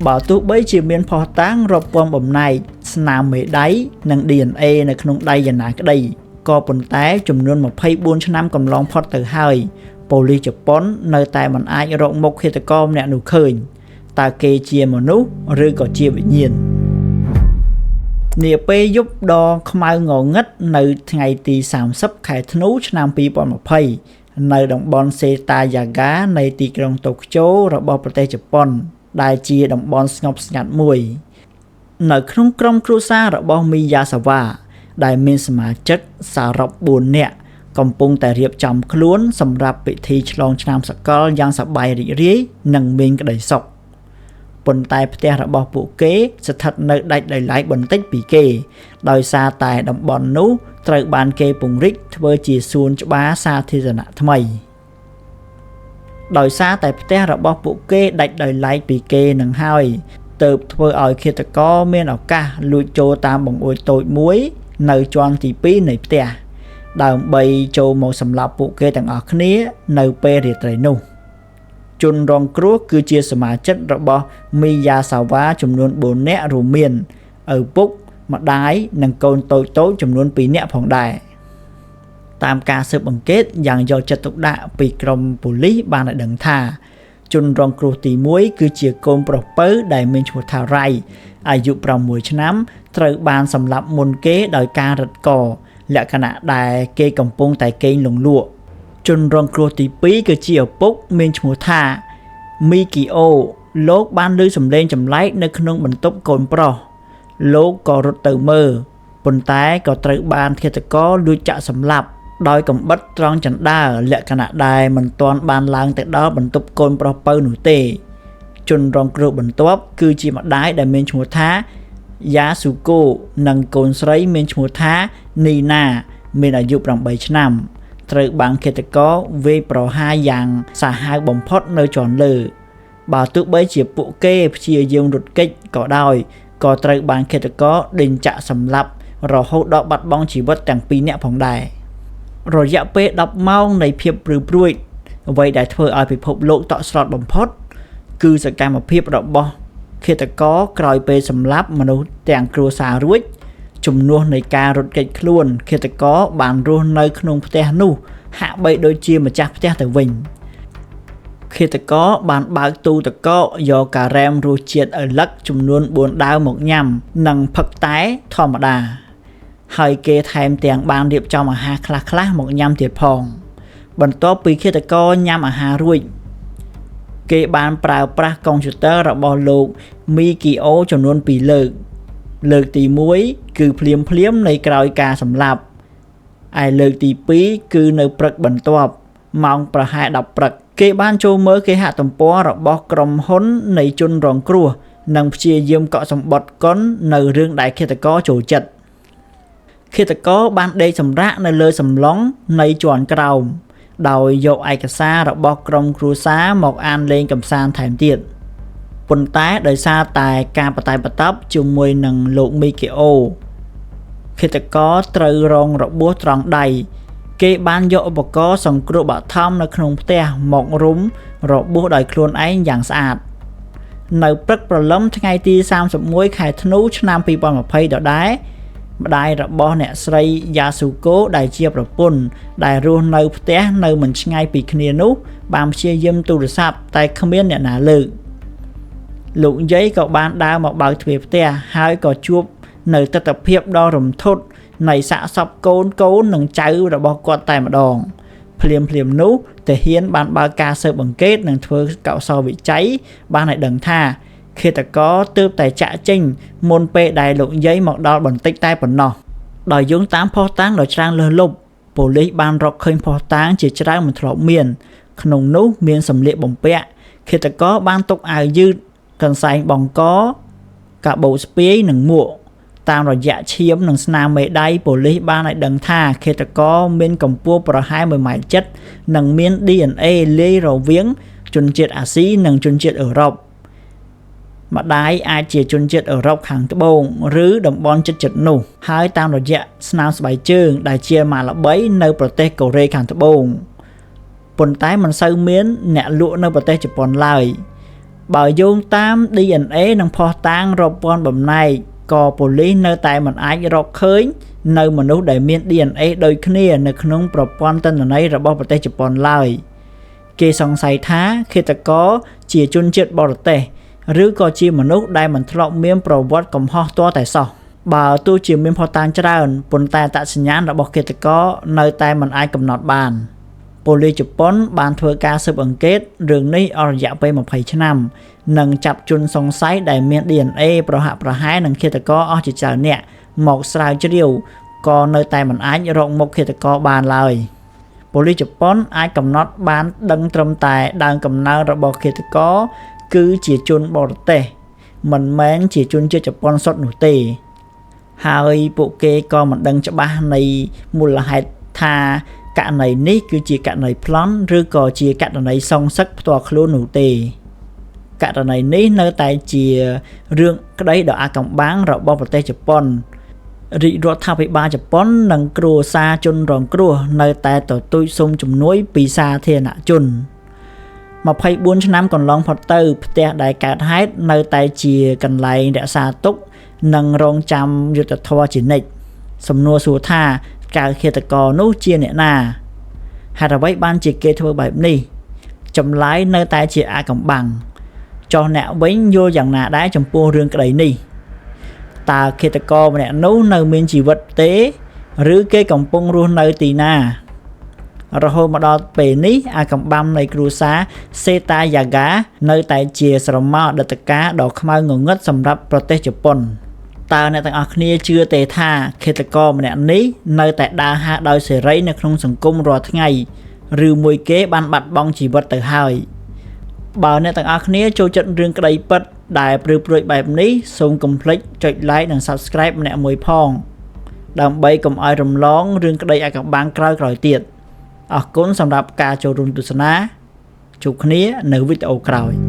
បើទោះបីជាមានផុសតាងរាប់ពាន់បំណែកស្នាមមេដៃនិង DNA នៅក្នុងដៃយ៉ាងណាក្តីក៏ប៉ុន្តែចំនួន24ឆ្នាំកន្លងផុតទៅហើយប៉ូលីសជប៉ុននៅតែមិនអាចរកមុខឃាតករម្នាក់នោះឃើញតើគេជាមនុស្សឬក៏ជាវិញ្ញាណនាពេលយប់ដ៏ខ្មៅងងឹតនៅថ្ងៃទី30ខែធ្នូឆ្នាំ2020នៅតំបន់សេតាយ៉ាហ្គានៃទីក្រុងតូក្យូរបស់ប្រទេសជប៉ុនដែលជាតំបន់ស្ងប់ស្ងាត់មួយនៅក្នុងក្រុមគ្រួសាររបស់មីយ៉ាសាវ៉ាដែលមានសមាជិកសរុប4នាក់កំពុងតែរៀបចំខ្លួនសម្រាប់ពិធីឆ្លងឆ្នាំសកលយ៉ាងសប្បាយរីករាយនិងមានក្តីសុខប៉ុន្តែផ្ទះរបស់ពួកគេស្ថិតនៅដាច់ដោយឡែកបន្តិចពីគេដោយសារតែតំបន់នោះត្រូវបានគេពង្រីកធ្វើជាសួនច្បារសាធារណៈថ្មីដោយសារតែផ្ទះរបស់ពួកគេដាច់ដោយឡែកពីគេនឹងហើយទើបធ្វើឲ្យឃាតករមានឱកាសលួចចូលតាមបង្អួចតូចមួយនៅជាន់ទី2នៃផ្ទះដើម្បីចូលមកសម្លាប់ពួកគេទាំងអស់គ្នានៅពេលរាត្រីនោះជនរងគ្រោះគឺជាសមាជិករបស់មីយ៉ាសាវ៉ាចំនួន4នាក់រួមមានឪពុកម្ដាយនិងកូនតូចៗចំនួន2នាក់ផងដែរតាមការស៊ើបអង្កេតយ៉ាងយកចិត្តទុកដាក់ពីក្រុមប៉ូលីសបានឲ្យដឹងថាជនរងគ្រោះទី1គឺជាកូនប្រុសពៅដែលមានឈ្មោះថារ៉ៃអាយុ6ឆ្នាំត្រូវបានសម្លាប់មុនគេដោយការរឹតកលក្ខណៈដែលគេកំពុងតែគេងលង្លក់ជនរងគ្រោះទី2គឺជាឪពុកមានឈ្មោះថាមីគីអូលោកបានឮសំឡេងចម្លែកនៅក្នុងបន្ទប់កូនប្រុសលោកក៏រត់ទៅមើលប៉ុន្តែក៏ត្រូវបានឃាតករលួចចាក់សម្លាប់ដោយកំបិតត្រង់ចន្ទាលក្ខណៈដែលមិនទាន់បានឡើងទៅដល់បន្ទប់កូនប្រុសពៅនោះទេជនរងគ្រោះបន្ទាប់គឺជាម្ដាយដែលមានឈ្មោះថាយ៉ាស៊ូកូនិងកូនស្រីមានឈ្មោះថានីណាមានអាយុ8ឆ្នាំត្រូវបានឃាតករវាយប្រហារយ៉ាងសាហាវបំផុតនៅជាន់លើបើទោះបីជាពួកគេព្យាយាមរត់គេចក៏ដោយក៏ត្រូវបានឃាតករដេញចាក់សម្លាប់រហូតដល់បាត់បង់ជីវិតទាំង2នាក់ផងដែររយៈពេល10ម៉ោងនៃភាពព្រឺព្រួយអ្វីដែលធ្វើឲ្យពិភពលោកតក់ស្លុតបំផុតគឺសកម្មភាពរបស់ឃាតករក្រោយពេលសម្លាប់មនុស្សទាំងគ្រួសាររួចជំនួសនៃការរត់គេចខ្លួនឃាតករបានរស់នៅក្នុងផ្ទះនោះហាក់បីដូចជាម្ចាស់ផ្ទះទៅវិញឃាតករបានបើកទូទឹកកកយកការ៉េមរសជាតិឪឡឹកចំនួន4ដាវមកញ៉ាំនិងផឹកតែធម្មតាហើយគេថែមទាំងបានរៀបចំអាហារខ្លះៗមកញ៉ាំទៀតផងបន្ទាប់ពីឃាតករញ៉ាំអាហាររួចគេបានប្រើប្រាស់កុំព្យូទ័ររបស់លោកមីគីអូចំនួន2លើកទី1គឺភ្លាមនៃក្រោយការសម្លាប់ឯលើកទី2គឺនៅព្រឹកបន្ទាប់ម៉ោងប្រហែល10ព្រឹកគេបានចូលមើលគេហទំព័ររបស់ក្រុមហ៊ុននៃជនរងគ្រោះនិងព្យាយាមកក់សម្បត្តិកុននៅរឿងដែលឃាតករចូលចិត្តឃាតករបានដេកសម្រាកនៅលើសំឡុងនៃជាន់ក្រោមដោយយកឯកសាររបស់ក្រុមគ្រួសារមកអានលេងកម្សាន្តថែមទៀតប៉ុន្តែដោយសារតែការបតែបតប់ជាមួយនឹងលោកមីគីអូឃាតករត្រូវរងរបួសត្រង់ដៃគេបានយកឧបករណ៍សង្គ្រោះបឋមនៅក្នុងផ្ទះមករុំរបួសដោយខ្លួនឯងយ៉ាងស្អាតនៅព្រឹកព្រលឹមថ្ងៃទី31ខែធ្នូឆ្នាំ2020ដដែលម្ដាយរបស់អ្នកស្រីយ៉ាស៊ូកូដែលជាប្រពន្ធដែលរស់នៅផ្ទះនៅមិនឆ្ងាយពីគ្នានោះបានព្យាយាមទូរស័ព្ទតែគ្មានអ្នកណាលើកលោកយាយក៏បានដើរមកបើកទ្វារផ្ទះហើយក៏ជួបនៅទស្សនភាពដ៏រំភើបនៃសាកសពកូននិងចៅរបស់គាត់តែម្ដងភ្លាមនោះទាហានបានបើកការស៊ើបអង្កេតនិងធ្វើកោសល្យវិច័យបានឲ្យដឹងថាឃាតករទើបតែចាក់ចេញមុនពេលដែលលោកយាយមកដល់បន្តិចតែប៉ុណ្ណោះដោយយោងតាមភស្តុតាងដ៏ច្រើនលើសលប់ប៉ូលីសបានរកឃើញភស្តុតាងជាច្រើនមិនធ្លាប់មានក្នុងនោះមានសម្លៀកបំពាក់ឃាតករបានទុកអាវយឺតកន្សែងបង្គកកាបូបស្ពាយនិងមួកតាមរយៈឈាមនិងស្នាមមេដៃប៉ូលីសបានឲ្យដឹងថាឃាតករមានកម្ពស់ប្រហែល1.7 ម៉ែត្រនិងមាន DNA លាយរវាងជនជាតិអាស៊ីនិងជនជាតិអឺរ៉ុបម្ដាយអាចជាជនជាតិអឺរ៉ុបខាងត្បូងឬតំបន់ជិតនោះហើយតាមរយៈស្នាមស្បែកជើងដែលជាម៉ាល្បីនៅប្រទេសកូរ៉េខាងត្បូងប៉ុន្តែមិនសូវមានអ្នកលក់នៅប្រទេសជប៉ុនឡើយ បើយោងតាម DNA និងភស្តុតាងរាប់ពាន់បំណែកក៏ប៉ូលីសនៅតែមិនអាចរកឃើញនៅមនុស្សដែលមាន DNA ដូចគ្នានៅក្នុងប្រព័ន្ធទិន្នន័យរបស់ប្រទេសជប៉ុនឡើយគេសង្ស័យថាឃាតករជាជនជាតិបរទេសឬក៏ជាមនុស្សដែលមិនធ្លាប់មានប្រវត្តិកំហុសទាល់តែសោះបើទោះជាមានភស្តុតាងច្រើនប៉ុន្តែអត្តសញ្ញាណរបស់ឃាតករនៅតែមិនអាចកំណត់បានប៉ូលីសជប៉ុនបានធ្វើការស៊ើបអង្កេតរឿងនេះអស់រយៈពេល20ឆ្នាំនិងចាប់ជនសង្ស័យដែលមាន DNA ប្រហាក់ប្រហែលនឹងឃាតករអស់ជាច្រើនអ្នកមកស្រាវជ្រាវក៏នៅតែមិនអាចរកមុខឃាតករបានឡើយប៉ូលីសជប៉ុនអាចកំណត់បានដឹងត្រឹមតែដើមកំណើតរបស់ឃាតករគឺជាជនបរទេសមិនមែនជាជនជាតិជប៉ុនសុទ្ធនោះទេហើយពួកគេក៏មិនដឹងច្បាស់នៃមូលហេតុថាករណីនេះគឺជាករណីប្លន់ឬក៏ជាករណីសងសឹកផ្ទាល់ខ្លួននោះទេករណីនេះនៅតែជារឿងក្តីដ៏អាថ៌កំបាំងរបស់ប្រទេសជប៉ុនរាជរដ្ឋាភិបាលជប៉ុននិងគ្រួសារជនរងគ្រោះនៅតែទទូចសុំជំនួយពីសាធារណជន24ឆ្នាំកន្លងផុតទៅផ្ទះដែលកើតហេតុនៅតែជាកន្លែងរក្សាទុកនិងរងចាំយុត្តិធម៌ជានិច្ចសំណួរសួរថាកៅឃាតករនោះជាអ្នកណាហេតុអ្វីបានជាគេធ្វើបែបនេះចម្លើយនៅតែជាអាថ៌កំបាំងចុះអ្នកវិញយល់យ៉ាងណាដែរចំពោះរឿងក្តីនេះតើឃាតករម្នាក់នោះនៅមានជីវិតទេឬគេកំពុងរស់នៅទីណារហូតមកដល់ពេលនេះអាថ៌កំបាំងនៃគ្រួសារសេតាយ៉ាហ្គានៅតែជាស្រមោលអតីតកាលដ៏ខ្មៅងងឹតសម្រាប់ប្រទេសជប៉ុនតើអ្នកទាំងអស់គ្នាជឿទេថាឃាតករម្នាក់នេះនៅតែដើរហើរដោយសេរីនៅក្នុងសង្គមរាល់ថ្ងៃឬមួយគេបានបាត់បង់ជីវិតទៅហើយបើអ្នកទាំងអស់គ្នាចូលចិត្តរឿងក្តីពិតដែលព្រឺព្រួយបែបនេះសូមកុំភ្លេចចុច like និង subscribe ម្នាក់មួយផងដើម្បីកុំឲ្យរំលងរឿងក្តីអាថ៌កំបាំងក្រោយៗទៀតអរគុណសម្រាប់ការចូលរួមទស្សនាជួបគ្នានៅវីដេអូក្រោយ